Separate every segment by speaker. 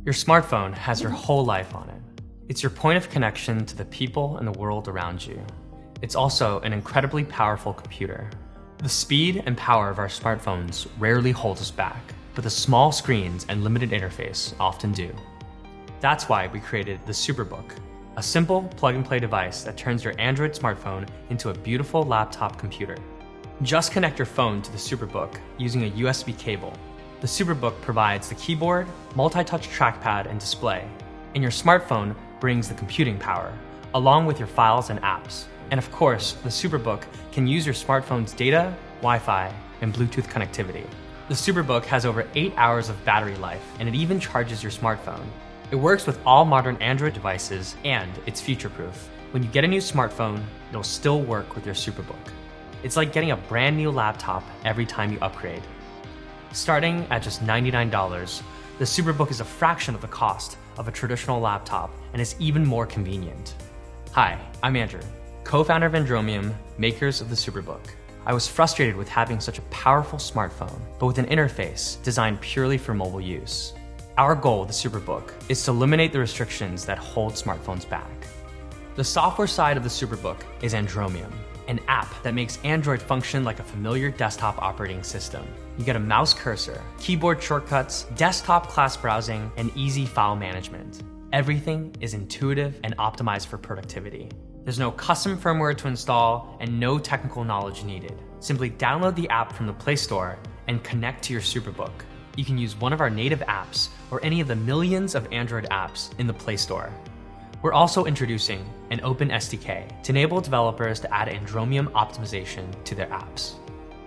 Speaker 1: Your smartphone has your whole life on it. It's your point of connection to the people and the world around you. It's also an incredibly powerful computer. The speed and power of our smartphones rarely hold us back, but the small screens and limited interface often do. That's why we created the Superbook, a simple plug-and-play device that turns your Android smartphone into a beautiful laptop computer. Just connect your phone to the Superbook using a USB cable. The Superbook provides the keyboard, multi-touch trackpad, and display, and your smartphone brings the computing power, along with your files and apps. And of course, the Superbook can use your smartphone's data, Wi-Fi, and Bluetooth connectivity. The Superbook has over 8 hours of battery life, and it even charges your smartphone. It works with all modern Android devices, and it's future-proof. When you get a new smartphone, it'll still work with your Superbook. It's like getting a brand new laptop every time you upgrade. Starting at just $99, the Superbook is a fraction of the cost of a traditional laptop and is even more convenient. Hi, I'm Andrew, co-founder of Andromium, makers of the Superbook. I was frustrated with having such a powerful smartphone, but with an interface designed purely for mobile use. Our goal with the Superbook is to eliminate the restrictions that hold smartphones back. The software side of the Superbook is Andromium, an app that makes Android function like a familiar desktop operating system. You get a mouse cursor, keyboard shortcuts, desktop class browsing, and easy file management. Everything is intuitive and optimized for productivity. There's no custom firmware to install and no technical knowledge needed. Simply download the app from the Play Store and connect to your Superbook. You can use one of our native apps or any of the millions of Android apps in the Play Store. We're also introducing an open SDK to enable developers to add Andromium optimization to their apps.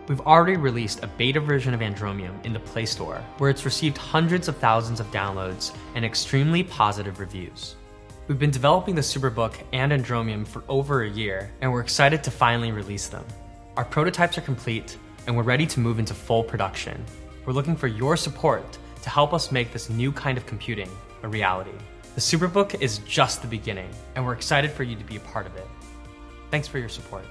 Speaker 1: We've already released a beta version of Andromium in the Play Store, where it's received hundreds of thousands of downloads and extremely positive reviews. We've been developing the Superbook and Andromium for over a year, and we're excited to finally release them. Our prototypes are complete, and we're ready to move into full production. We're looking for your support to help us make this new kind of computing a reality. The Superbook is just the beginning, and we're excited for you to be a part of it. Thanks for your support.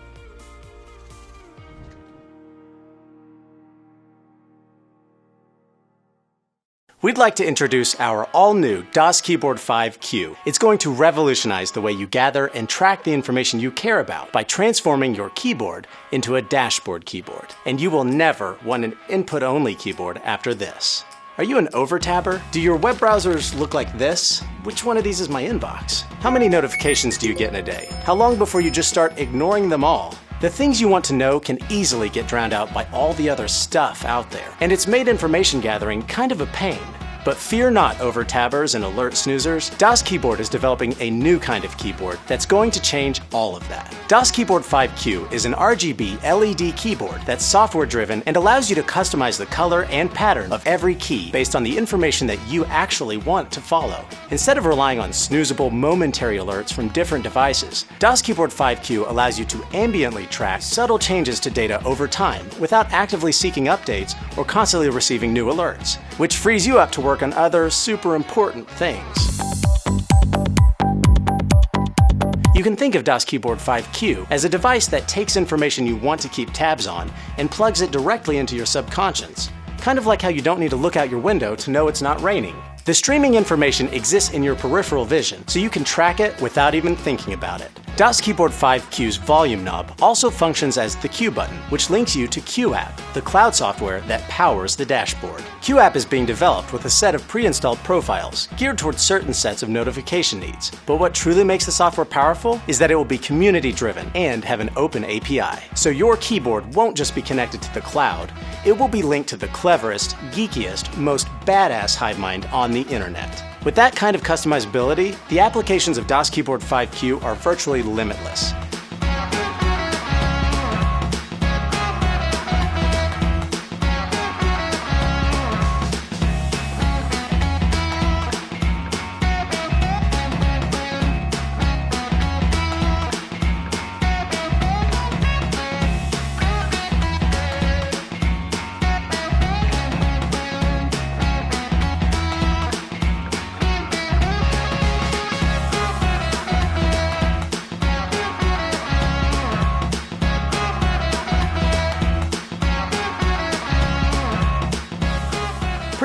Speaker 2: We'd like to introduce our all-new DOS Keyboard 5Q. It's going to revolutionize the way you gather and track the information you care about by transforming your keyboard into a dashboard keyboard. And you will never want an input-only keyboard after this. Are you an over-tabber? Do your web browsers look like this? Which one of these is my inbox? How many notifications do you get in a day? How long before you just start ignoring them all? The things you want to know can easily get drowned out by all the other stuff out there, and it's made information gathering kind of a pain. But fear not, over-tabbers and alert snoozers. DOS Keyboard is developing a new kind of keyboard that's going to change all of that. DOS Keyboard 5Q is an RGB LED keyboard that's software-driven and allows you to customize the color and pattern of every key based on the information that you actually want to follow. Instead of relying on snoozable momentary alerts from different devices, DOS Keyboard 5Q allows you to ambiently track subtle changes to data over time without actively seeking updates or constantly receiving new alerts, which frees you up to work on other super important things. You can think of DOS Keyboard 5Q as a device that takes information you want to keep tabs on and plugs it directly into your subconscious, kind of like how you don't need to look out your window to know it's not raining. The streaming information exists in your peripheral vision, so you can track it without even thinking about it. DOS Keyboard 5Q's volume knob also functions as the Q button, which links you to QApp, the cloud software that powers the dashboard. QApp is being developed with a set of pre-installed profiles geared towards certain sets of notification needs. But what truly makes the software powerful is that it will be community-driven and have an open API. So your keyboard won't just be connected to the cloud, it will be linked to the cleverest, geekiest, most badass hive mind on the internet. With that kind of customizability, the applications of DOS Keyboard 5Q are virtually limitless.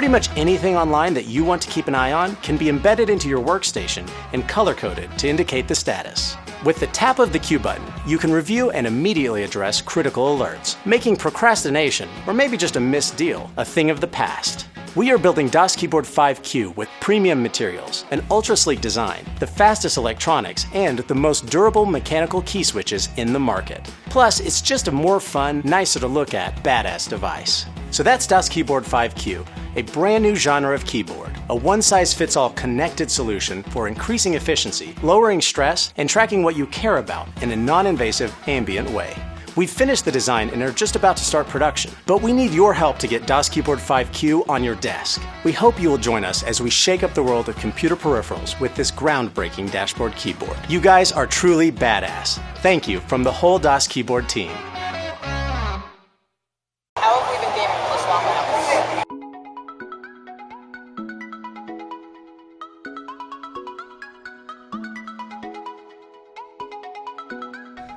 Speaker 2: Pretty much anything online that you want to keep an eye on can be embedded into your workstation and color-coded to indicate the status. With the tap of the Q button, you can review and immediately address critical alerts, making procrastination, or maybe just a missed deal, a thing of the past. We are building DOS Keyboard 5Q with premium materials, an ultra-sleek design, the fastest electronics, and the most durable mechanical key switches in the market. Plus, it's just a more fun, nicer to look at, badass device. So that's DOS Keyboard 5Q, a brand new genre of keyboard, a one-size-fits-all connected solution for increasing efficiency, lowering stress, and tracking what you care about in a non-invasive, ambient way. We've finished the design and are just about to start production, but we need your help to get DOS Keyboard 5Q on your desk. We hope you will join us as we shake up the world of computer peripherals with this groundbreaking dashboard keyboard. You guys are truly badass. Thank you from the whole DOS Keyboard team.
Speaker 3: How have we been gaming for this long now?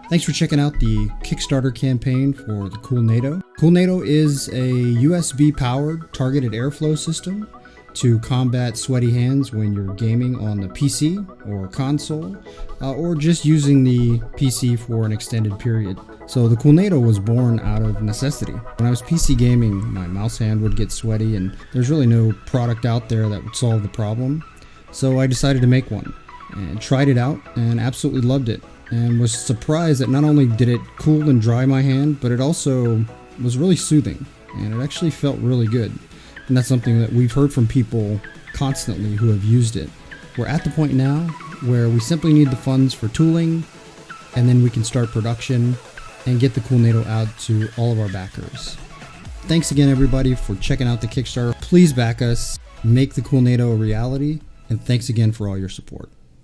Speaker 4: Thanks for checking out the Kickstarter campaign for the Coolnado. Coolnado is a USB-powered targeted airflow system to combat sweaty hands when you're gaming on the PC or console, or just using the PC for an extended period. So the Coolnado was born out of necessity. When I was PC gaming, my mouse hand would get sweaty and there's really no product out there that would solve the problem. So I decided to make one and tried it out and absolutely loved it. And was surprised that not only did it cool and dry my hand, but it also was really soothing, and it actually felt really good. And that's something that we've heard from people constantly who have used it. We're at the point now where we simply need the funds for tooling, and then we can start production and get the Coolnado out to all of our backers. Thanks again everybody for checking out the Kickstarter. Please back us, make the Coolnado a reality, and thanks again for all your support.